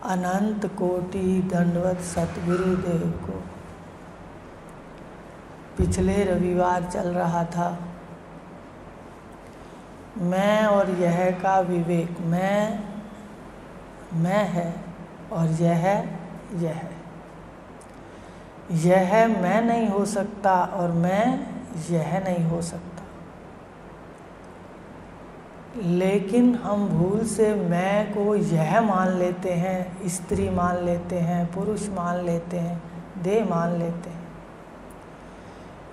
अनंत कोटि दंडवत सतगुरुदेव को। पिछले रविवार चल रहा था मैं और यह का विवेक। मैं है और यह मैं नहीं हो सकता और मैं यह नहीं हो सकता। लेकिन हम भूल से मैं को यह मान लेते हैं, स्त्री मान लेते हैं, पुरुष मान लेते हैं, देह मान लेते हैं।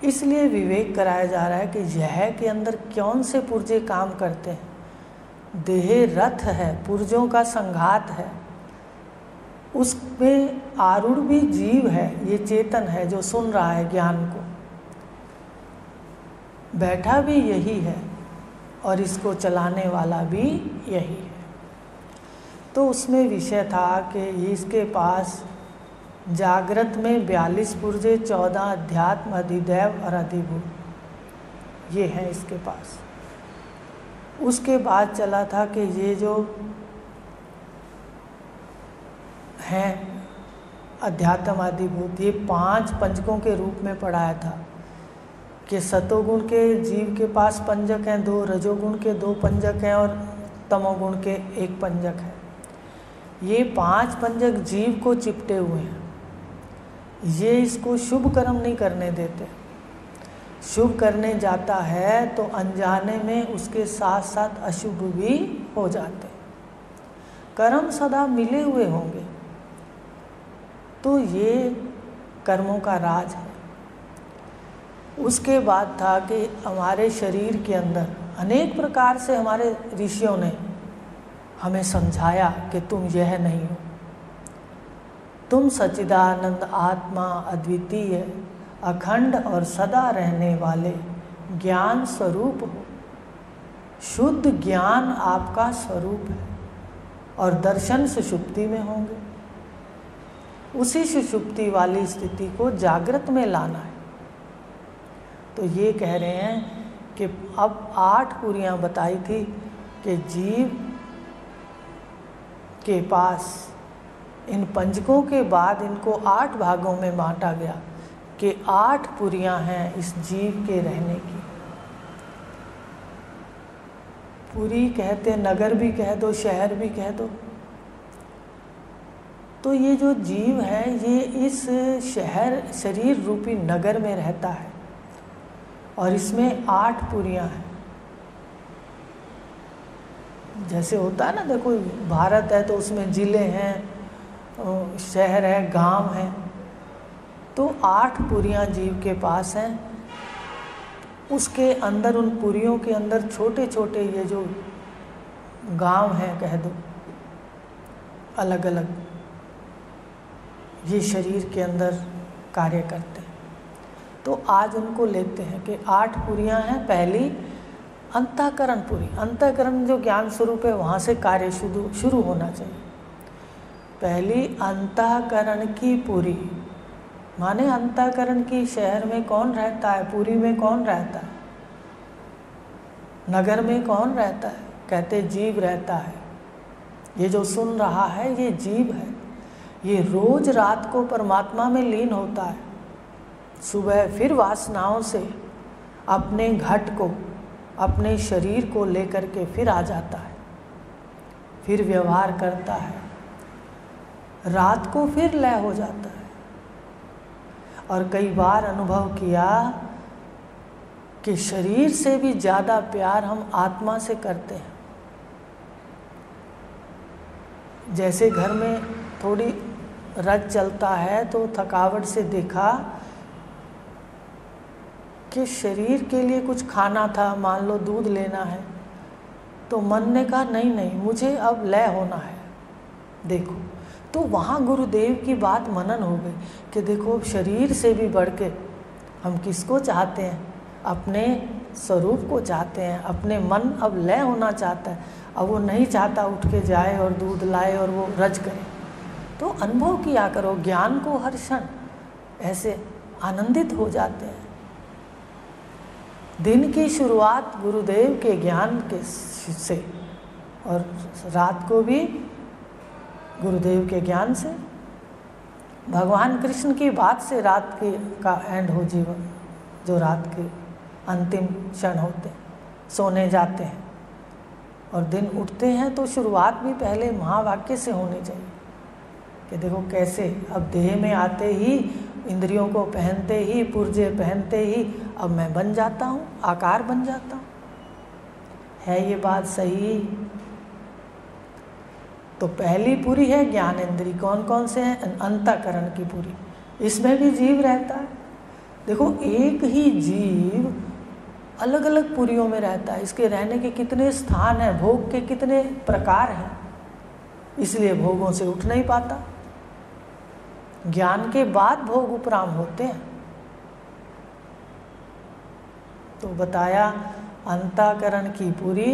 इसलिए विवेक कराया जा रहा है कि यह के अंदर कौन से पुर्जे काम करते हैं। देह रथ है, पुर्जों का संघात है, उसमें आरूढ़ भी जीव है, ये चेतन है जो सुन रहा है ज्ञान को, बैठा भी यही है और इसको चलाने वाला भी यही है। तो उसमें विषय था कि इसके पास जागृत में 42 पुर्जे, 14 अध्यात्म, अधिदैव और अधिभूत, ये हैं इसके पास। उसके बाद चला था कि ये जो हैं अध्यात्म, अधिभूत, ये 5 पंचकों के रूप में पढ़ाया था कि सतोगुण के जीव के पास पंजक हैं 2, रजोगुण के 2 पंजक हैं और तमोगुण के 1 पंजक है। ये 5 पंजक जीव को चिपटे हुए हैं, ये इसको शुभ कर्म नहीं करने देते। शुभ करने जाता है तो अनजाने में उसके साथ साथ अशुभ भी हो जाते। कर्म सदा मिले हुए होंगे, तो ये कर्मों का राज है। उसके बाद था कि हमारे शरीर के अंदर अनेक प्रकार से हमारे ऋषियों ने हमें समझाया कि तुम यह नहीं हो, तुम सच्चिदानंद आत्मा, अद्वितीय, अखंड और सदा रहने वाले ज्ञान स्वरूप हो। शुद्ध ज्ञान आपका स्वरूप है और दर्शन सुषुप्ति में होंगे। उसी सुषुप्ति वाली स्थिति को जागृत में लाना है। तो ये कह रहे हैं कि अब 8 पुरियां बताई थी कि जीव के पास इन पंचकों के बाद इनको 8 भागों में बांटा गया कि 8 पुरियां हैं इस जीव के रहने की। पुरी कहते, नगर भी कह दो, शहर भी कह दो। तो ये जो जीव है ये इस शरीर रूपी नगर में रहता है और इसमें 8 पुरियां हैं। जैसे होता है ना, देखो भारत है तो उसमें जिले हैं, शहर है, गांव है, तो 8 पुरियां जीव के पास हैं। उसके अंदर, उन पुरियों के अंदर छोटे छोटे ये जो गांव हैं कह दो, अलग अलग, ये शरीर के अंदर कार्य करते हैं। तो आज उनको लेते हैं कि 8 पुरियां हैं। पहली अंतःकरण पुरी, अंतःकरण जो ज्ञान स्वरूप है वहाँ से कार्य शुरू होना चाहिए। पहली अंतःकरण की पुरी, माने अंतःकरण की शहर में कौन रहता है, पुरी में कौन रहता है, नगर में कौन रहता है, कहते जीव रहता है। ये जो सुन रहा है ये जीव है, ये रोज रात को परमात्मा में लीन होता है, सुबह फिर वासनाओं से अपने घट को, अपने शरीर को लेकर के फिर आ जाता है, फिर व्यवहार करता है, रात को फिर लय हो जाता है। और कई बार अनुभव किया कि शरीर से भी ज़्यादा प्यार हम आत्मा से करते हैं। जैसे घर में थोड़ी रज चलता है तो थकावट से देखा कि शरीर के लिए कुछ खाना था, मान लो दूध लेना है, तो मन ने कहा नहीं मुझे अब लय होना है। देखो, तो वहाँ गुरुदेव की बात मनन हो गई कि देखो शरीर से भी बढ़ के हम किसको चाहते हैं, अपने स्वरूप को चाहते हैं। अपने मन अब लय होना चाहता है, अब वो नहीं चाहता उठ के जाए और दूध लाए और वो रज करे। तो अनुभव किया करो, ज्ञान को हर क्षण ऐसे आनंदित हो जाते हैं। दिन की शुरुआत गुरुदेव के ज्ञान के से और रात को भी गुरुदेव के ज्ञान से, भगवान कृष्ण की बात से रात का एंड हो जीवन, जो रात के अंतिम क्षण होते, सोने जाते हैं और दिन उठते हैं, तो शुरुआत भी पहले महावाक्य से होनी चाहिए कि देखो कैसे अब देह में आते ही, इंद्रियों को पहनते ही, पुर्जे पहनते ही अब मैं बन जाता हूँ, आकार बन जाता हूँ। है ये बात सही? तो पहली पूरी है ज्ञानेंद्री। कौन कौन से हैं? अंतःकरण की पूरी। इसमें भी जीव रहता है। देखो एक ही जीव अलग अलग पुरियों में रहता है, इसके रहने के कितने स्थान हैं, भोग के कितने प्रकार हैं, इसलिए भोगों से उठ नहीं पाता। ज्ञान के बाद भोग उपराम होते हैं। तो बताया अंतःकरण की पूरी,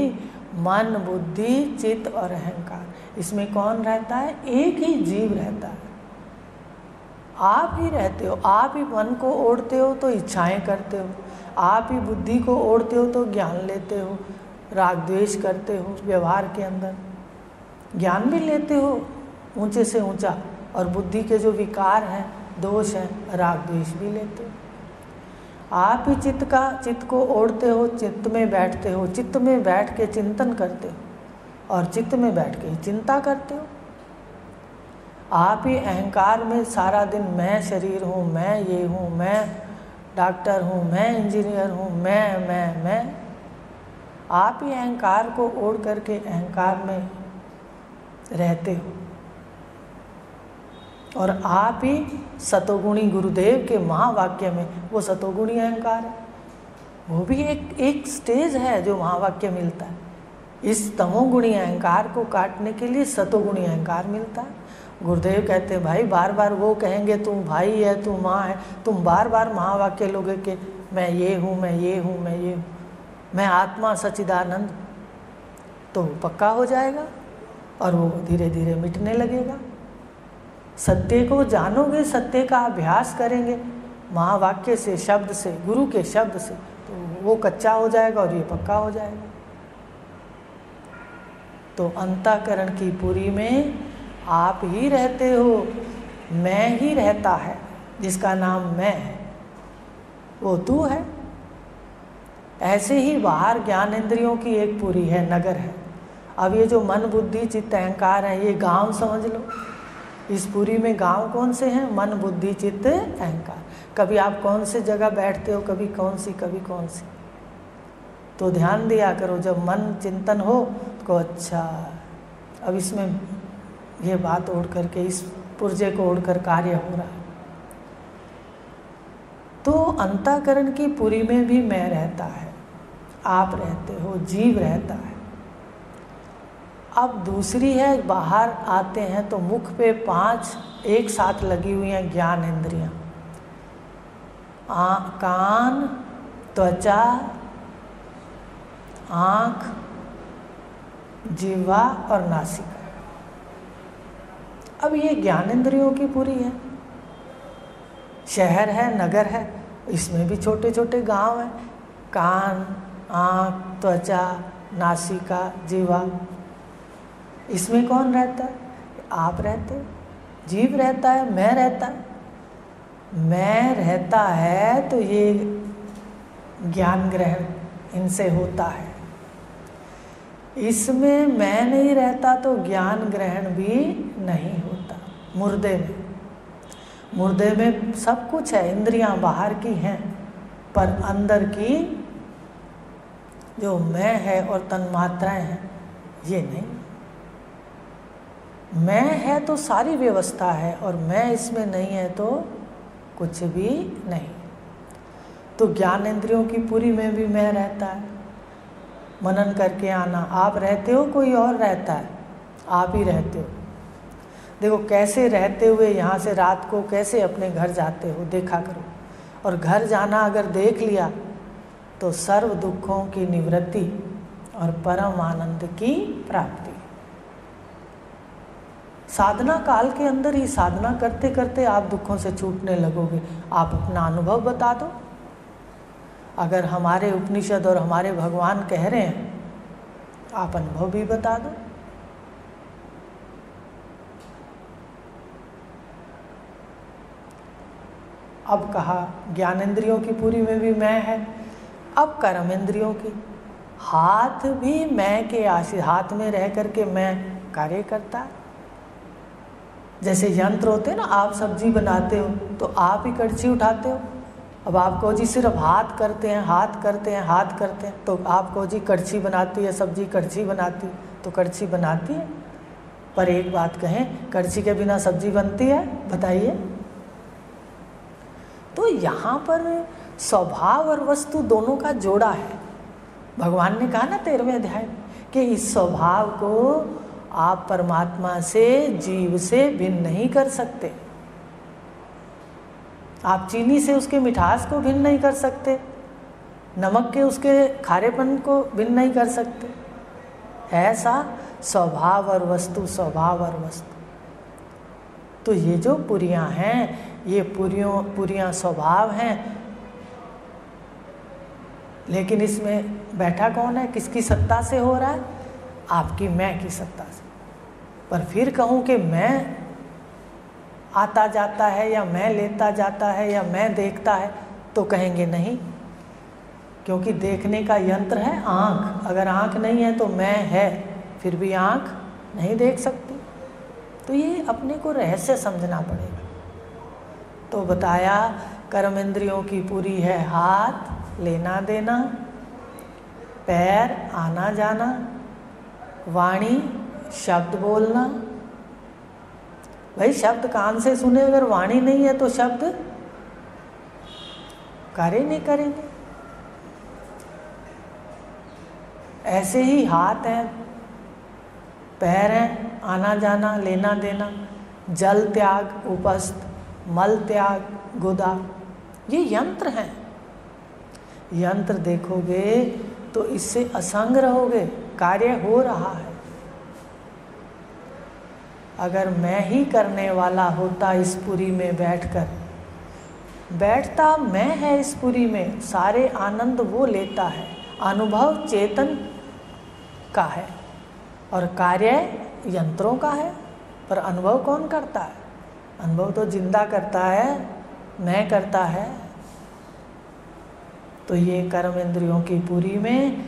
मन, बुद्धि, चित्त और अहंकार। इसमें कौन रहता है? एक ही जीव रहता है। आप ही रहते हो। आप ही मन को ओढ़ते हो तो इच्छाएं करते हो, आप ही बुद्धि को ओढ़ते हो तो ज्ञान लेते हो, राग द्वेष करते हो, व्यवहार के अंदर ज्ञान भी लेते हो ऊंचे से ऊंचा, और बुद्धि के जो विकार हैं, दोष हैं, राग द्वेष भी लेते हो। आप ही चित्त को ओढ़ते हो, चित्त में बैठते हो, चित्त में बैठ के चिंतन करते हो और चित्त में बैठ के चिंता करते हो। आप ही अहंकार में सारा दिन मैं शरीर हूँ, मैं ये हूँ, मैं डॉक्टर हूँ, मैं इंजीनियर हूँ, मैं आप ही अहंकार को ओढ़ करके अहंकार में रहते हो। और आप ही सतोगुणी गुरुदेव के महावाक्य में, वो सतोगुणी अहंकार है, वो भी एक स्टेज है जो महावाक्य मिलता है। इस तमोगुणी अहंकार को काटने के लिए सतोगुणी अहंकार मिलता है। गुरुदेव कहते हैं भाई बार बार वो कहेंगे तुम भाई है, तुम माँ है, तुम बार बार महावाक्य लोगे कि मैं ये हूँ, मैं ये हूँ, मैं ये हूँ, मैं आत्मा सच्चिदानंद, तो पक्का हो जाएगा और वो धीरे धीरे मिटने लगेगा। सत्य को जानोगे, सत्य का अभ्यास करेंगे महावाक्य से, शब्द से, गुरु के शब्द से, तो वो कच्चा हो जाएगा और ये पक्का हो जाएगा। तो अंतःकरण की पुरी में आप ही रहते हो, मैं ही रहता है, जिसका नाम मैं है वो तू है। ऐसे ही बाहर ज्ञानेंद्रियों की एक पुरी है, नगर है। अब ये जो मन, बुद्धि, चित्त, अहंकार है, ये गांव समझ लो। इस पुरी में गांव कौन से हैं? मन, बुद्धि, चित्त, अहंकार। कभी आप कौन से जगह बैठते हो, कभी कौन सी, कभी कौन सी, तो ध्यान दिया करो। जब मन चिंतन हो तो अच्छा अब इसमें ये बात ओढ़ करके, इस पुर्जे को ओढ़कर कार्य हो रहा है। तो अंतःकरण की पुरी में भी मैं रहता है, आप रहते हो, जीव रहता है। अब दूसरी है, बाहर आते हैं तो मुख पे 5 एक साथ लगी हुई हैं ज्ञान इंद्रियां, कान, त्वचा, आँख, जिह्वा और नासिका। अब ये ज्ञानेंद्रियों की पूरी है। शहर है, नगर है, इसमें भी छोटे छोटे गांव हैं। कान, आँख, त्वचा, नासिका, जिह्वा, इसमें कौन रहता है? आप रहते हो, जीव रहता है, मैं रहता है। मैं रहता है तो ये ज्ञान ग्रहण इनसे होता है। इसमें मैं नहीं रहता तो ज्ञान ग्रहण भी नहीं होता। मुर्दे में सब कुछ है, इंद्रियां बाहर की हैं, पर अंदर की जो मैं है और तन्मात्राएं हैं ये नहीं। मैं है तो सारी व्यवस्था है, और मैं इसमें नहीं है तो कुछ भी नहीं। तो ज्ञानेंद्रियों की पूरी में भी मैं रहता है। मनन करके आना। आप रहते हो, कोई और रहता है? आप ही रहते हो। देखो कैसे रहते हुए यहाँ से रात को कैसे अपने घर जाते हो, देखा करो। और घर जाना अगर देख लिया तो सर्व दुखों की निवृत्ति और परम आनंद की प्राप्ति। साधना काल के अंदर ही साधना करते करते आप दुखों से छूटने लगोगे। आप अपना अनुभव बता दो। अगर हमारे उपनिषद और हमारे भगवान कह रहे हैं, आप अनुभव भी बता दो। अब कहा ज्ञानेंद्रियों की पूरी में भी मैं है। अब कर्मेंद्रियों की, हाथ भी मैं के आश्रित, हाथ में रह करके मैं कार्य करता है। जैसे यंत्र होते हैं ना, आप सब्जी बनाते हो तो आप ही कड़छी उठाते हो। अब आप कहो जी सिर्फ हाथ करते हैं, हाथ करते हैं, हाथ करते हैं, तो आप कहो जी कड़छी बनाती है सब्जी, कड़छी बनाती, तो कड़छी बनाती है। पर एक बात कहें, कड़छी के बिना सब्जी बनती है? बताइए। तो यहाँ पर स्वभाव और वस्तु दोनों का जोड़ा है। भगवान ने कहा ना 13वें अध्याय में कि इस स्वभाव को आप परमात्मा से, जीव से भिन्न नहीं कर सकते। आप चीनी से उसके मिठास को भिन्न नहीं कर सकते, नमक के उसके खारेपन को भिन्न नहीं कर सकते। ऐसा स्वभाव और वस्तु, स्वभाव और वस्तु। तो ये जो पुरियां हैं, ये पुरियां स्वभाव हैं, लेकिन इसमें बैठा कौन है? किसकी सत्ता से हो रहा है? आपकी मैं की सत्ता से। पर फिर कहूँ कि मैं आता जाता है या मैं लेता जाता है या मैं देखता है, तो कहेंगे नहीं, क्योंकि देखने का यंत्र है आँख। अगर आँख नहीं है तो मैं है, फिर भी आँख नहीं देख सकती। तो ये अपने को रहस्य समझना पड़ेगा। तो बताया कर्मेंद्रियों की पूरी है हाथ, लेना देना, पैर, आना जाना, वाणी, शब्द बोलना। भाई शब्द कान से सुने, अगर वाणी नहीं है तो शब्द कार्य नहीं करेंगे। ऐसे ही हाथ हैं, पैर हैं, आना जाना, लेना देना, जल त्याग, उपस्थ, मल त्याग, गुदा, ये यंत्र हैं। यंत्र देखोगे तो इससे असंग रहोगे, कार्य हो रहा है। अगर मैं ही करने वाला होता इस पुरी में बैठकर, बैठता मैं है इस पुरी में, सारे आनंद वो लेता है। अनुभव चेतन का है और कार्य यंत्रों का है, पर अनुभव कौन करता है? अनुभव तो जिंदा करता है, मैं करता है। तो ये कर्म इंद्रियों की पूरी में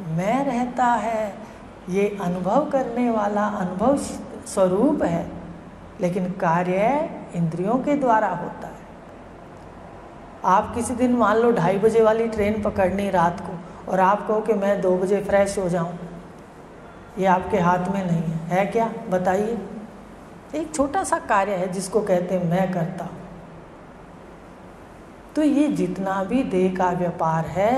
मैं रहता है, ये अनुभव करने वाला अनुभव स्वरूप है, लेकिन कार्य इंद्रियों के द्वारा होता है। आप किसी दिन मान लो 2:30 बजे वाली ट्रेन पकड़नी रात को, और आप कहो कि मैं 2 बजे फ्रेश हो जाऊं, ये आपके हाथ में नहीं है क्या? बताइए। एक छोटा सा कार्य है जिसको कहते हैं मैं करता हूँ। तो ये जितना भी देह का व्यापार है,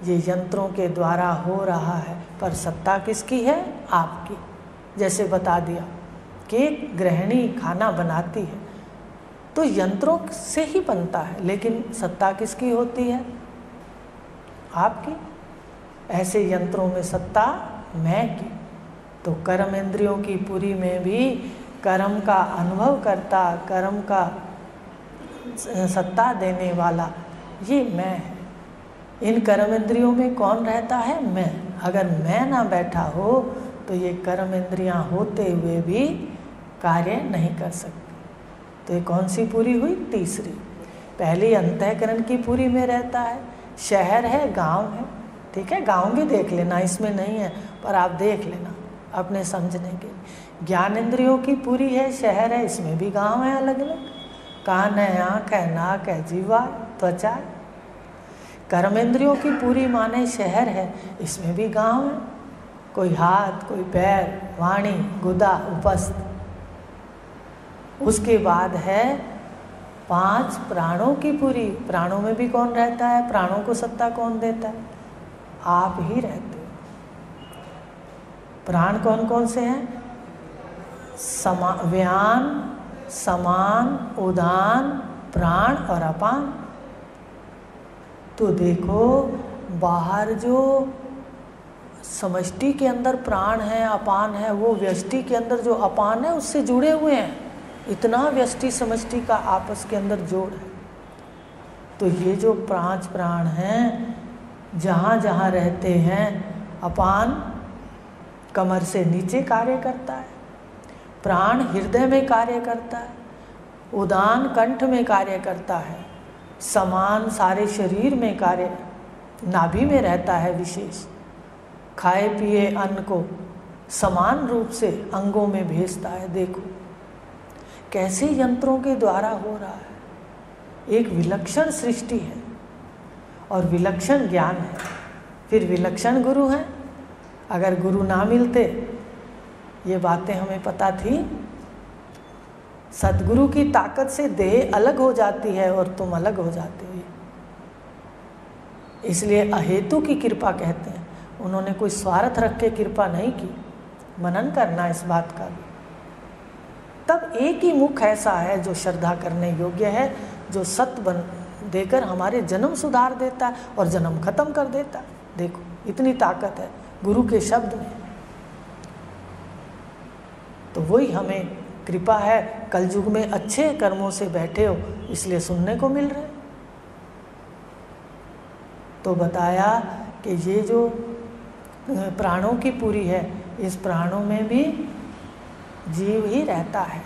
ये यंत्रों के द्वारा हो रहा है, पर सत्ता किसकी है? आपकी। जैसे बता दिया कि गृहिणी खाना बनाती है तो यंत्रों से ही बनता है, लेकिन सत्ता किसकी होती है? आपकी। ऐसे यंत्रों में सत्ता मैं की। तो कर्म इंद्रियों की पूरी में भी कर्म का अनुभव करता, कर्म का सत्ता देने वाला ये मैं है। इन कर्म इंद्रियों में कौन रहता है? मैं। अगर मैं ना बैठा हो तो ये कर्म इंद्रियां होते हुए भी कार्य नहीं कर सकती। तो ये कौन सी पूरी हुई? तीसरी। पहली अंतःकरण की पूरी में रहता है, शहर है, गांव है, ठीक है, गांव भी देख लेना, इसमें नहीं है, पर आप देख लेना अपने समझने के लिए। ज्ञान इंद्रियों की पूरी है, शहर है, इसमें भी गांव है अलग अलग, कान है, आँख है, नाक है, जीवा, त्वचा है। कर्मेंद्रियों की पूरी माने शहर है, इसमें भी गांव है, कोई हाथ, कोई पैर, वाणी, गुदा, उपस्थ। उसके बाद है 5 प्राणों की पूरी। प्राणों में भी कौन रहता है? प्राणों को सत्ता कौन देता है? आप ही रहते हो। प्राण कौन कौन से हैं? व्यान, समान, उदान, प्राण और अपान। तो देखो बाहर जो समष्टि के अंदर प्राण है, अपान है, वो व्यष्टि के अंदर जो अपान है उससे जुड़े हुए हैं। इतना व्यष्टि समष्टि का आपस के अंदर जोड़ है। तो ये जो 5 प्राण हैं, जहाँ जहाँ रहते हैं, अपान कमर से नीचे कार्य करता है, प्राण हृदय में कार्य करता है, उदान कंठ में कार्य करता है, समान सारे शरीर में कार्य, नाभि में रहता है विशेष, खाए पिए अन्न को समान रूप से अंगों में भेजता है। देखो कैसे यंत्रों के द्वारा हो रहा है। एक विलक्षण सृष्टि है और विलक्षण ज्ञान है, फिर विलक्षण गुरु हैं। अगर गुरु ना मिलते, ये बातें हमें पता थी। सद्गुरु की ताकत से देह अलग हो जाती है और तुम अलग हो जाते हो। इसलिए अहेतु की कृपा कहते हैं। उन्होंने कोई स्वार्थ रख के कृपा नहीं की। मनन करना इस बात का भी। तब एक ही मुख ऐसा है जो श्रद्धा करने योग्य है, जो सत्य बन देकर हमारे जन्म सुधार देता है और जन्म खत्म कर देता है। देखो इतनी ताकत है गुरु के शब्द में। तो वही हमें कृपा है। कलयुग में अच्छे कर्मों से बैठे हो इसलिए सुनने को मिल रहे। तो बताया कि ये जो प्राणों की पूरी है, इस प्राणों में भी जीव ही रहता है।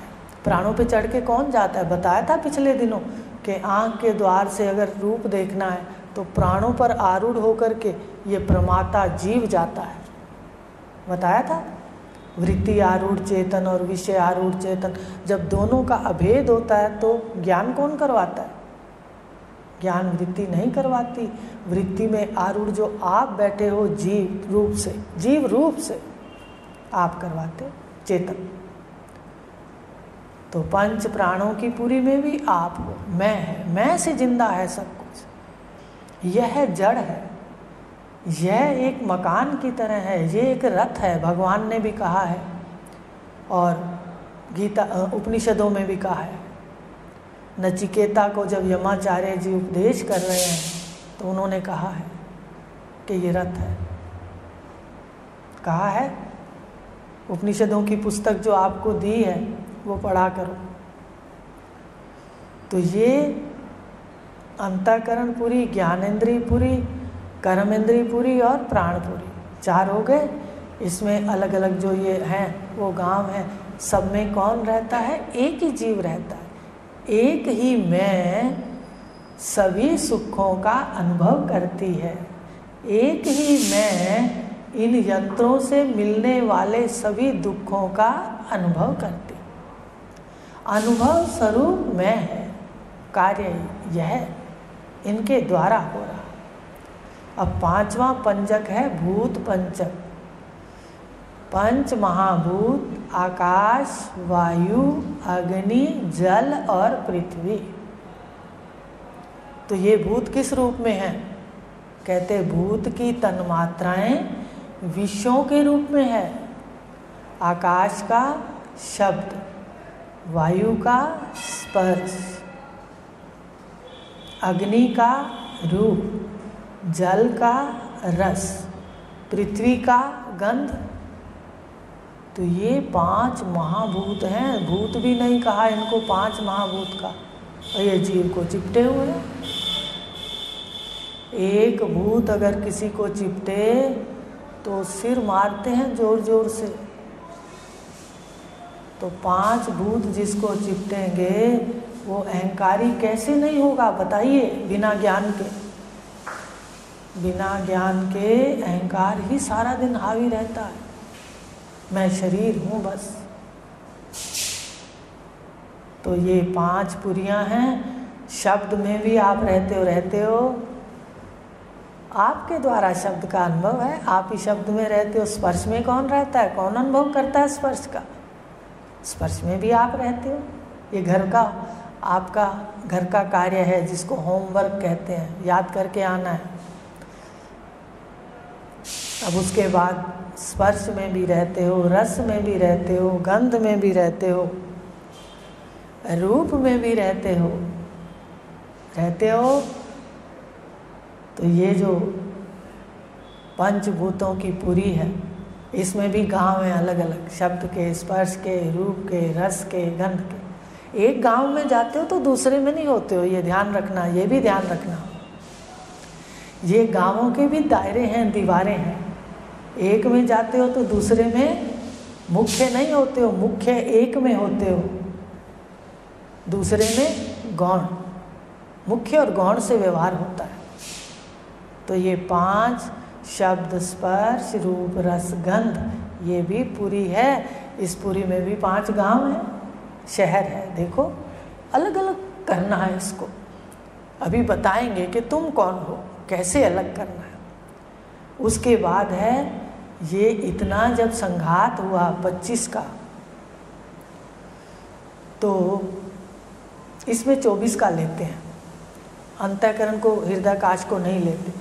प्राणों पे चढ़ के कौन जाता है? बताया था पिछले दिनों कि आँख के द्वार से अगर रूप देखना है तो प्राणों पर आरूढ़ होकर के ये प्रमाता जीव जाता है। बताया था वृत्ति आरूढ़ चेतन और विषय आरूढ़ चेतन, जब दोनों का अभेद होता है तो ज्ञान कौन करवाता है? ज्ञान वृत्ति नहीं करवाती। वृत्ति में आरूढ़ जो आप बैठे हो जीव रूप से आप करवाते हो चेतन। तो पंच प्राणों की पूरी में भी आप हो। मैं है, मैं से जिंदा है सब कुछ। यह जड़ है, यह एक मकान की तरह है, ये एक रथ है। भगवान ने भी कहा है और गीता उपनिषदों में भी कहा है। नचिकेता को जब यमाचार्य जी उपदेश कर रहे हैं तो उन्होंने कहा है कि ये रथ है। कहा है उपनिषदों की पुस्तक जो आपको दी है वो पढ़ा करो। तो ये अंतःकरण पूरी, ज्ञानेंद्रिय पूरी, कर्मेंद्रिय पूरी और प्राण पूरी, 4 हो गए। इसमें अलग अलग जो ये हैं वो गांव हैं। सब में कौन रहता है? एक ही जीव रहता है। एक ही मैं सभी सुखों का अनुभव करती है। एक ही मैं इन यंत्रों से मिलने वाले सभी दुखों का अनुभव करती। अनुभव स्वरूप मैं है, कार्य यह इनके द्वारा हो रहा। अब 5वां पंचक है भूत पंचक। पंच महाभूत आकाश, वायु, अग्नि, जल और पृथ्वी। तो ये भूत किस रूप में है? कहते भूत की तन्मात्राएं विषयों के रूप में है। आकाश का शब्द, वायु का स्पर्श, अग्नि का रूप, जल का रस, पृथ्वी का गंध। तो ये 5 महाभूत हैं। भूत भी नहीं कहा इनको, 5 महाभूत का। और ये जीव को चिपटे हुए हैं। एक भूत अगर किसी को चिपटे तो सिर मारते हैं जोर जोर से। तो 5 भूत जिसको चिपटेंगे वो अहंकारी कैसे नहीं होगा? बताइए। बिना ज्ञान के, बिना ज्ञान के अहंकार ही सारा दिन हावी रहता है। मैं शरीर हूँ बस। तो ये 5 पुरियाँ हैं। शब्द में भी आप रहते हो। आपके द्वारा शब्द का अनुभव है, आप ही शब्द में रहते हो। स्पर्श में कौन रहता है? कौन अनुभव करता है स्पर्श का? स्पर्श में भी आप रहते हो। ये घर का, आपका घर का कार्य है जिसको होमवर्क कहते हैं, याद करके आना है। अब उसके बाद स्पर्श में भी रहते हो, रस में भी रहते हो, गंध में भी रहते हो, रूप में भी रहते हो। तो ये जो पंचभूतों की पूरी है, इसमें भी गांव हैं अलग अलग, शब्द के, स्पर्श के, रूप के, रस के, गंध के। एक गांव में जाते हो तो दूसरे में नहीं होते हो, ये ध्यान रखना, ये भी ध्यान रखना। ये गांवों के भी दायरे हैं, दीवारें हैं। एक में जाते हो तो दूसरे में मुख्य नहीं होते हो, मुख्य एक में होते हो, दूसरे में गौण। मुख्य और गौण से व्यवहार होता है। तो ये 5 शब्द, स्पर्श, रूप, रस, गंध, ये भी पुरी है। इस पुरी में भी 5 गांव हैं, शहर है। देखो अलग अलग करना है इसको। अभी बताएंगे कि तुम कौन हो, कैसे अलग करना है। उसके बाद है ये इतना जब संघात हुआ 25 का, तो इसमें 24 का लेते हैं। अंतःकरण को, हृदयाकाश को नहीं लेते।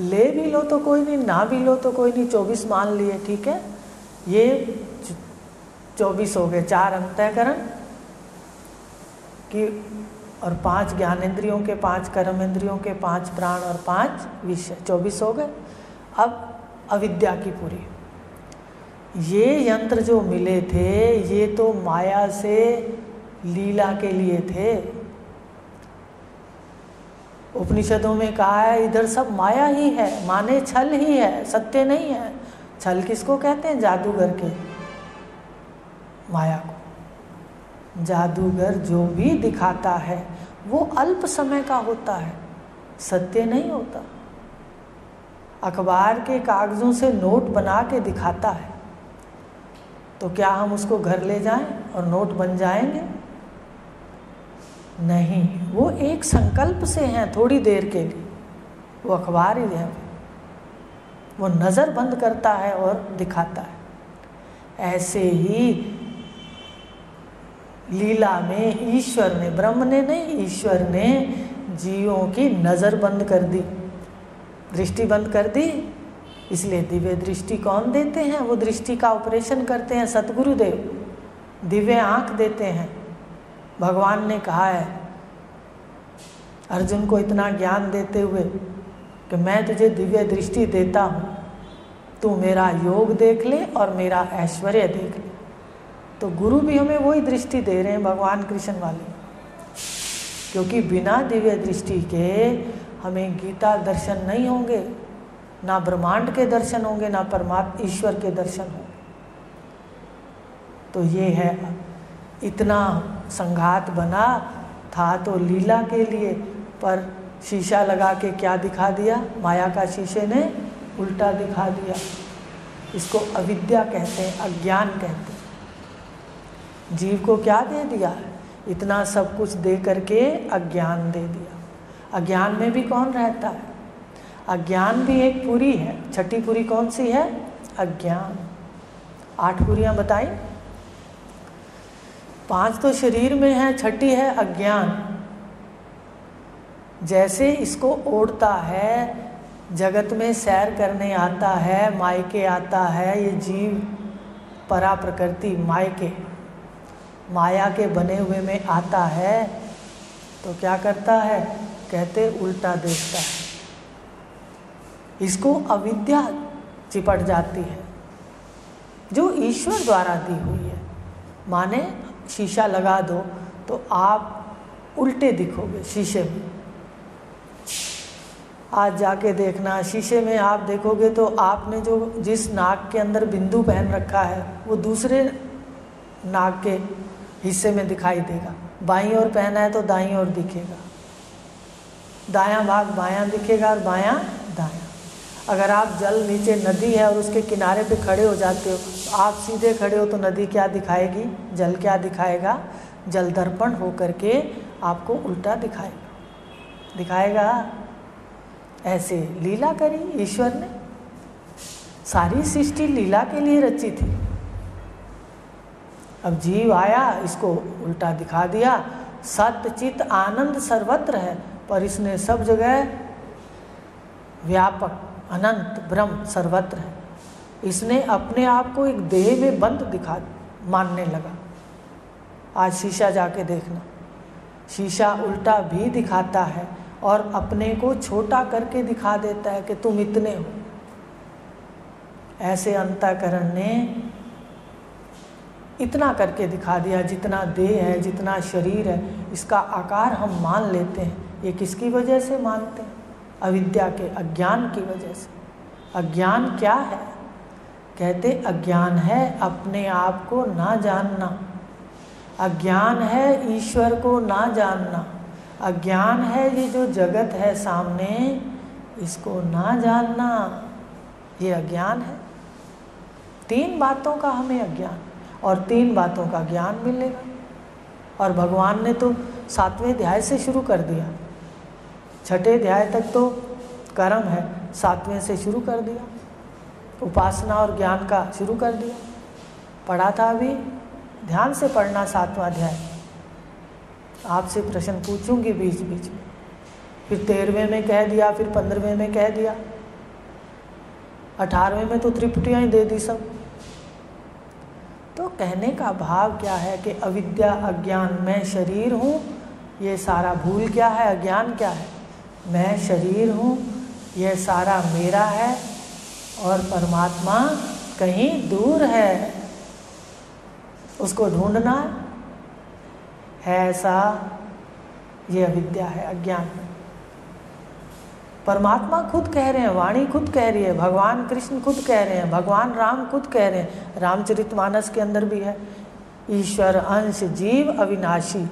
ले भी लो तो कोई नहीं, ना भी लो तो कोई नहीं, 24 मान लिए, ठीक है। ये 24 हो गए, 4 अंतःकरण की और 5 ज्ञानेंद्रियों के, 5 कर्मेंद्रियों के, 5 प्राण और 5 विषय, 24 हो गए। अब अविद्या की पूरी। ये यंत्र जो मिले थे ये तो माया से लीला के लिए थे। उपनिषदों में कहा है इधर सब माया ही है, माने छल ही है, सत्य नहीं है। छल किसको कहते हैं? जादूगर के, माया को। जादूगर जो भी दिखाता है वो अल्प समय का होता है, सत्य नहीं होता। अखबार के कागज़ों से नोट बना के दिखाता है, तो क्या हम उसको घर ले जाएं और नोट बन जाएंगे? नहीं, वो एक संकल्प से हैं, थोड़ी देर के लिए। वो अखबार ही है, वो नज़र बंद करता है और दिखाता है। ऐसे ही लीला में ईश्वर ने, ब्रह्म ने नहीं, ईश्वर ने जीवों की नज़र बंद कर दी, दृष्टि बंद कर दी। इसलिए दिव्य दृष्टि कौन देते हैं? वो दृष्टि का ऑपरेशन करते हैं सतगुरुदेव, दिव्य आँख देते हैं। भगवान ने कहा है अर्जुन को इतना ज्ञान देते हुए कि मैं तुझे दिव्य दृष्टि देता हूँ, तू मेरा योग देख ले और मेरा ऐश्वर्य देख ले। तो गुरु भी हमें वही दृष्टि दे रहे हैं, भगवान कृष्ण वाले। क्योंकि बिना दिव्य दृष्टि के हमें गीता दर्शन नहीं होंगे, ना ब्रह्मांड के दर्शन होंगे, ना परमात्मा ईश्वर के दर्शन होंगे। तो ये है, इतना संघात बना था तो लीला के लिए, पर शीशा लगा के क्या दिखा दिया? माया का शीशे ने उल्टा दिखा दिया। इसको अविद्या कहते हैं, अज्ञान कहते हैं। जीव को क्या दे दिया? इतना सब कुछ दे करके अज्ञान दे दिया। अज्ञान में भी कौन रहता है? अज्ञान भी एक पुरी है। छठी पुरी कौन सी है? अज्ञान। 8 पुरियां बताई, 5 तो शरीर में है, छठी है अज्ञान। जैसे इसको ओढ़ता है, जगत में सैर करने आता है, मायके आता है, ये जीव परा प्रकृति मायके, माया के बने हुए में आता है, तो क्या करता है? कहते उल्टा देखता है। इसको अविद्या चिपट जाती है, जो ईश्वर द्वारा दी हुई है। माने शीशा लगा दो तो आप उल्टे दिखोगे शीशे में। आज जाके देखना, शीशे में आप देखोगे तो आपने जो जिस नाक के अंदर बिंदु पहन रखा है वो दूसरे नाक के हिस्से में दिखाई देगा। बाईं ओर पहना है तो दाईं ओर दिखेगा, दायां भाग बायां दिखेगा और बायां दायां। अगर आप जल, नीचे नदी है और उसके किनारे पे खड़े हो जाते हो, तो आप सीधे खड़े हो तो नदी क्या दिखाएगी? जल क्या दिखाएगा? जल दर्पण हो करके आपको उल्टा दिखाएगा। ऐसे लीला करी ईश्वर ने। सारी सृष्टि लीला के लिए रची थी। अब जीव आया, इसको उल्टा दिखा दिया। सत्य चित आनंद सर्वत्र है, पर इसने सब जगह व्यापक अनंत ब्रह्म सर्वत्र है। इसने अपने आप को एक देह में बंद मानने लगा। आज शीशा जाके देखना, शीशा उल्टा भी दिखाता है और अपने को छोटा करके दिखा देता है कि तुम इतने हो। ऐसे अंतःकरण ने इतना करके दिखा दिया, जितना देह है, जितना शरीर है, इसका आकार हम मान लेते हैं। ये किसकी वजह से मानते हैं? अविद्या के, अज्ञान की वजह से। अज्ञान क्या है? कहते अज्ञान है अपने आप को ना जानना, अज्ञान है ईश्वर को ना जानना, अज्ञान है ये जो जगत है सामने, इसको ना जानना ये अज्ञान है। 3 बातों का हमें अज्ञान, और 3 बातों का ज्ञान मिलेगा। और भगवान ने तो 7वें अध्याय से शुरू कर दिया, 6ठे अध्याय तक तो कर्म है, 7वें से शुरू कर दिया, उपासना और ज्ञान का शुरू कर दिया। पढ़ा था अभी, ध्यान से पढ़ना 7वां अध्याय। आपसे प्रश्न पूछूंगी बीच बीच में, फिर 13वें में कह दिया, फिर 15वें में कह दिया, 18वें में तो त्रिपुटियाँ ही दे दी सब। तो कहने का भाव क्या है कि अविद्या अज्ञान, मैं शरीर हूँ, ये सारा भूल क्या है, अज्ञान क्या है, मैं शरीर हूँ, यह सारा मेरा है, और परमात्मा कहीं दूर है, उसको ढूंढना है, ऐसा ये अविद्या है, अज्ञान है। परमात्मा खुद कह रहे हैं, वाणी खुद कह रही है, भगवान कृष्ण खुद कह रहे हैं, भगवान राम खुद कह रहे हैं, रामचरितमानस के अंदर भी है, ईश्वर अंश जीव अविनाशी,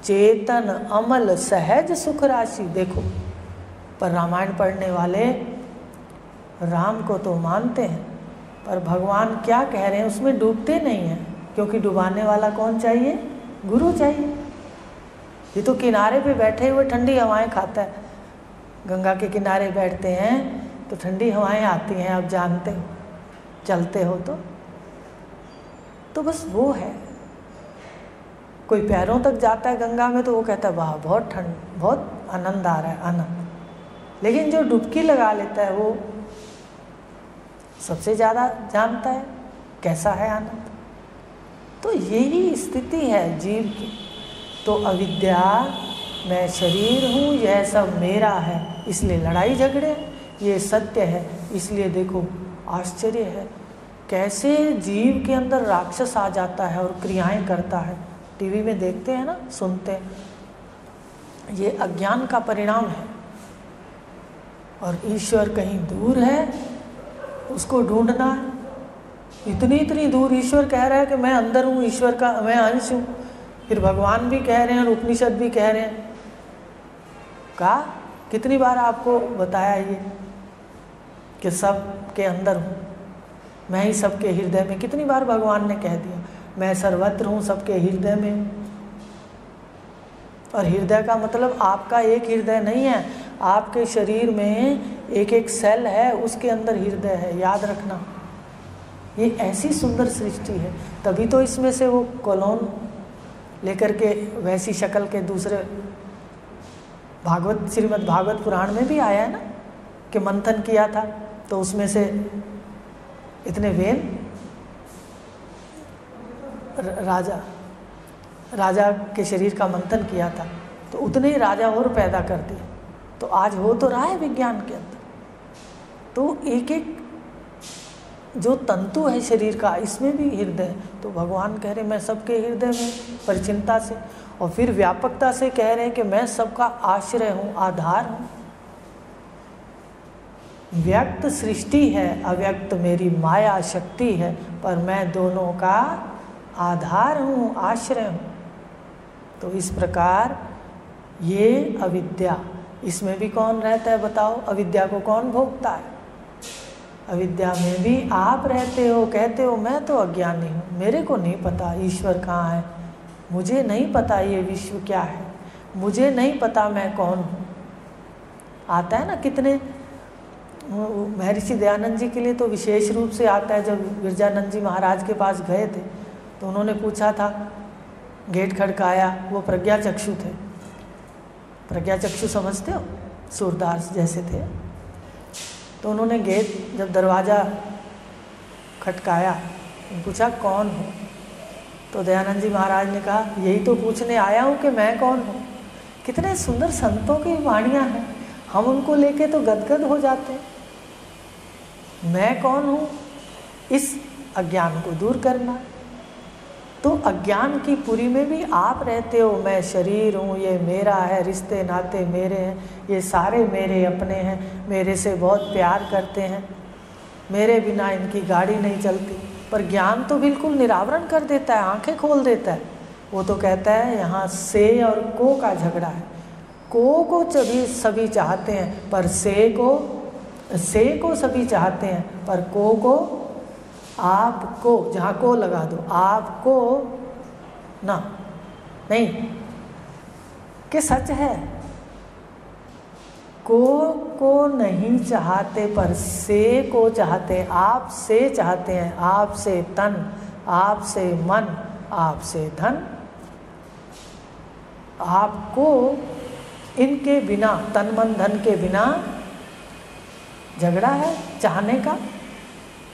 चेतन अमल सहज सुख राशि। देखो, पर रामायण पढ़ने वाले राम को तो मानते हैं, पर भगवान क्या कह रहे हैं उसमें डूबते नहीं हैं, क्योंकि डुबाने वाला कौन चाहिए, गुरु चाहिए। ये तो किनारे पे बैठे हुए ठंडी हवाएं खाता है, गंगा के किनारे बैठते हैं तो ठंडी हवाएं आती हैं, आप जानते हो, चलते हो तो बस वो है। कोई पैरों तक जाता है गंगा में तो वो कहता है वाह बहुत ठंड, बहुत आनंद आ रहा है, आनंद। लेकिन जो डुबकी लगा लेता है वो सबसे ज़्यादा जानता है कैसा है आनंद। तो यही स्थिति है जीव की। तो अविद्या, मैं शरीर हूँ, यह सब मेरा है, इसलिए लड़ाई झगड़े हैं, ये सत्य है। इसलिए देखो आश्चर्य है कैसे जीव के अंदर राक्षस आ जाता है और क्रियाएं करता है। टीवी में देखते हैं ना, सुनते हैं, ये अज्ञान का परिणाम है। और ईश्वर कहीं दूर है, उसको ढूंढना है। इतनी दूर ईश्वर कह रहा है कि मैं अंदर हूँ, ईश्वर का मैं अंश हूँ। फिर भगवान भी कह रहे हैं और उपनिषद भी कह रहे हैं। कहा कितनी बार आपको बताया ये कि सब के अंदर हूँ, मैं ही सबके हृदय में। कितनी बार भगवान ने कह दिया मैं सर्वत्र हूँ, सबके हृदय में। और हृदय का मतलब आपका एक हृदय नहीं है, आपके शरीर में एक एक सेल है, उसके अंदर हृदय है, याद रखना। ये ऐसी सुंदर सृष्टि है, तभी तो इसमें से वो कॉलोन लेकर के वैसी शक्ल के दूसरे भागवत, श्रीमद् भागवत पुराण में भी आया है ना कि मंथन किया था तो उसमें से इतने वेन राजा के शरीर का मंथन किया था तो उतने ही राजा और पैदा कर दिए। तो आज हो तो रहा है विज्ञान के अंदर। तो एक एक जो तंतु है शरीर का, इसमें भी हृदय है। तो भगवान कह रहे मैं सबके हृदय में, परिचिनता से, और फिर व्यापकता से कह रहे हैं कि मैं सबका आश्रय हूँ, आधार हूँ। व्यक्त सृष्टि है, अव्यक्त मेरी माया शक्ति है, पर मैं दोनों का आधार हूँ, आश्रय हूँ। तो इस प्रकार ये अविद्या, इसमें भी कौन रहता है बताओ? अविद्या को कौन भोगता है? अविद्या में भी आप रहते हो, कहते हो मैं तो अज्ञानी हूँ, मेरे को नहीं पता ईश्वर कहाँ है, मुझे नहीं पता ये विश्व क्या है, मुझे नहीं पता मैं कौन हूँ। आता है ना, कितने महर्षि दयानंद जी के लिए तो विशेष रूप से आता है। जब गिरजानंद जी महाराज के पास गए थे तो उन्होंने पूछा था, गेट खड़काया, वो प्रज्ञा चक्षु थे। प्रज्ञा चक्षु समझते हो, सूरदास जैसे थे। तो उन्होंने गेट, जब दरवाज़ा खटकाया, पूछा कौन हो? तो दयानंद जी महाराज ने कहा यही तो पूछने आया हूँ कि मैं कौन हूँ। कितने सुंदर संतों की वाणियाँ हैं, हम उनको लेके तो गदगद हो जाते हैं। मैं कौन हूँ, इस अज्ञान को दूर करना। तो अज्ञान की पुरी में भी आप रहते हो, मैं शरीर हूँ, ये मेरा है, रिश्ते नाते मेरे हैं, ये सारे मेरे अपने हैं, मेरे से बहुत प्यार करते हैं, मेरे बिना इनकी गाड़ी नहीं चलती। पर ज्ञान तो बिल्कुल निरावरण कर देता है, आंखें खोल देता है। वो तो कहता है यहाँ से और को का झगड़ा है, को सभी चाहते हैं, पर से को सभी चाहते हैं, पर को आपको, जहाँ को लगा दो, आपको ना नहीं, कि सच है, को नहीं चाहते, पर से को चाहते हैं, आप से चाहते हैं, आप से तन, आप से मन, आप से धन। आपको इनके बिना, तन मन धन के बिना झगड़ा है चाहने का,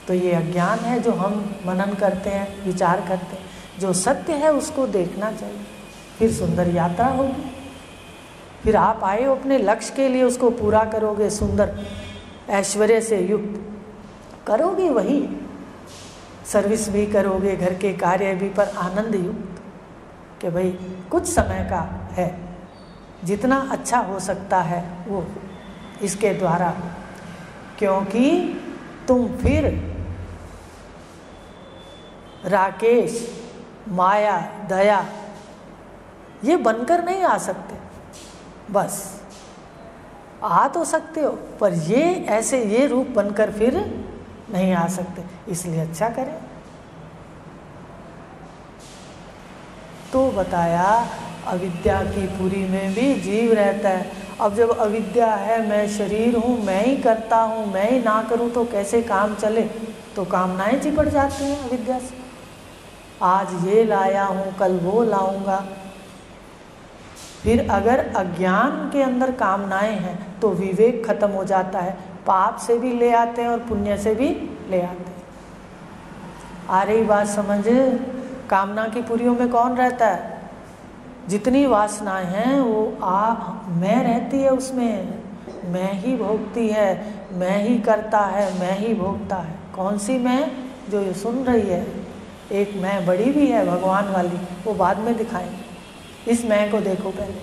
तो ये अज्ञान है जो हम मनन करते हैं, विचार करते हैं। जो सत्य है उसको देखना चाहिए, फिर सुंदर यात्रा होगी, फिर आप आए हो अपने लक्ष्य के लिए, उसको पूरा करोगे, सुंदर ऐश्वर्य से युक्त करोगे, वही सर्विस भी करोगे, घर के कार्य भी, पर आनंद युक्त, कि भाई कुछ समय का है, जितना अच्छा हो सकता है वो इसके द्वारा, क्योंकि तुम फिर राकेश, माया, दया ये बनकर नहीं आ सकते। बस आ तो सकते हो, पर ये ऐसे ये रूप बनकर फिर नहीं आ सकते, इसलिए अच्छा करें। तो बताया अविद्या की पुरी में भी जीव रहता है। अब जब अविद्या है, मैं शरीर हूँ, मैं ही करता हूँ, मैं ही ना करूँ तो कैसे काम चले, तो कामनाएं चिपट जाती हैं अविद्या से। आज ये लाया हूँ, कल वो लाऊंगा। फिर अगर अज्ञान के अंदर कामनाएं हैं तो विवेक खत्म हो जाता है, पाप से भी ले आते हैं और पुण्य से भी ले आते हैं। आ रही बात समझ? कामना की पुरियों में कौन रहता है? जितनी वासनाएं हैं वो मैं रहती है उसमें, मैं ही भोगती है, मैं ही करता है, मैं ही भोगता है। कौन सी मैं? जो ये सुन रही है। एक मैं बड़ी भी है भगवान वाली, वो बाद में दिखाएंगे, इस मैं को देखो पहले।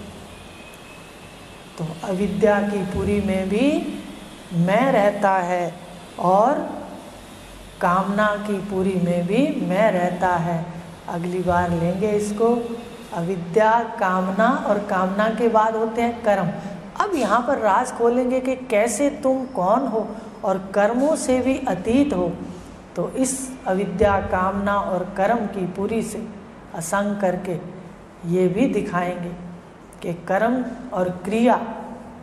तो अविद्या की पुरी में भी मैं रहता है और कामना की पुरी में भी मैं रहता है। अगली बार लेंगे इसको। अविद्या, कामना, और कामना के बाद होते हैं कर्म। अब यहाँ पर राज खोलेंगे कि कैसे तुम कौन हो और कर्मों से भी अतीत हो। तो इस अविद्या, कामना और कर्म की पुरी से असंग करके ये भी दिखाएंगे कि कर्म और क्रिया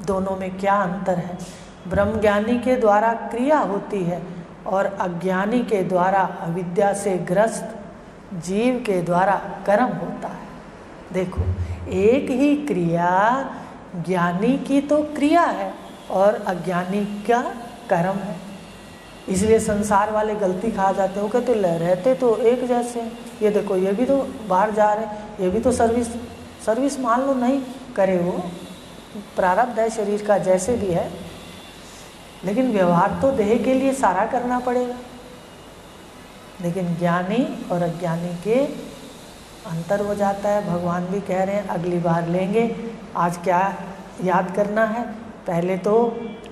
दोनों में क्या अंतर है। ब्रह्मज्ञानी के द्वारा क्रिया होती है और अज्ञानी के द्वारा, अविद्या से ग्रस्त जीव के द्वारा कर्म होता है। देखो, एक ही क्रिया ज्ञानी की तो क्रिया है और अज्ञानी का कर्म है। इसलिए संसार वाले गलती खा जाते हैं। वो कहते रहते तो एक जैसे हैं, ये देखो ये भी तो बाहर जा रहे हैं, ये भी तो सर्विस मान लो नहीं करे, वो प्रारब्ध है शरीर का जैसे भी है, लेकिन व्यवहार तो देह के लिए सारा करना पड़ेगा। लेकिन ज्ञानी और अज्ञानी के अंतर हो जाता है। भगवान भी कह रहे हैं अगली बार लेंगे। आज क्या याद करना है? पहले तो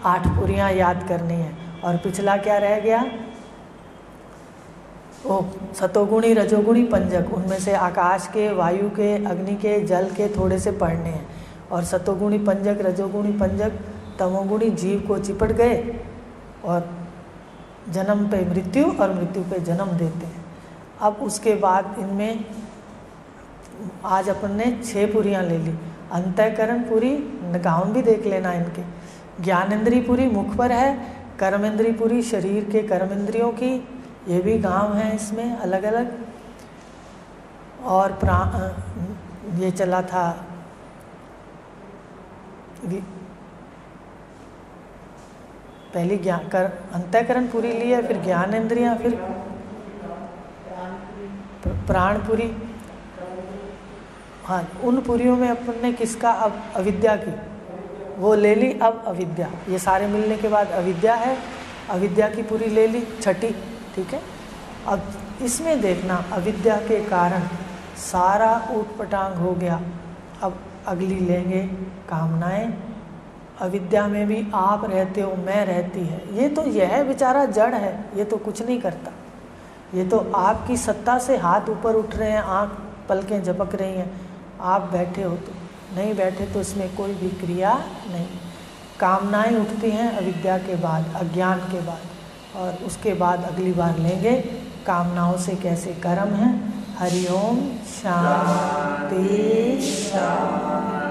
8 पुरियाँ याद करनी है, और पिछला क्या रह गया? वो सतोगुणी, रजोगुणी, पंजक, उनमें से आकाश के, वायु के, अग्नि के, जल के थोड़े से पढ़ने हैं। और सतोगुणी पंजक, रजोगुणी पंजक, तमोगुणी जीव को चिपट गए और जन्म पे मृत्यु और मृत्यु पे जन्म देते हैं। अब उसके बाद इनमें आज अपन ने 6 पुरियाँ ले ली। अंतःकरण पुरी, गाँव भी देख लेना इनके। ज्ञानेंद्री पुरी मुख पर है, कर्मेंद्री पुरी शरीर के कर्मेंद्रियों की, ये भी गांव है इसमें अलग अलग। और ये चला था पहली अंतःकरण पुरी ली है, फिर ज्ञानेंद्रियाँ, फिर प्राणपुरी। हाँ, उन पुरियों में अपन ने किसका? अब अविद्या की वो ले ली। अब अविद्या, ये सारे मिलने के बाद अविद्या है, अविद्या की पुरी ले ली, 6ठी। ठीक है। अब इसमें देखना, अविद्या के कारण सारा ऊटपटांग हो गया। अब अगली लेंगे कामनाएं। अविद्या में भी आप रहते हो, मैं रहती है। ये तो यह बेचारा जड़ है, ये तो कुछ नहीं करता। ये तो आपकी सत्ता से हाथ ऊपर उठ रहे हैं, आँख पलकें झपक रही हैं, आप बैठे हो तो नहीं बैठे तो इसमें कोई भी क्रिया नहीं। कामनाएं उठती हैं अविद्या के बाद, अज्ञान के बाद, और उसके बाद अगली बार लेंगे कामनाओं से कैसे कर्म है। हरि ओम। शांति शांति।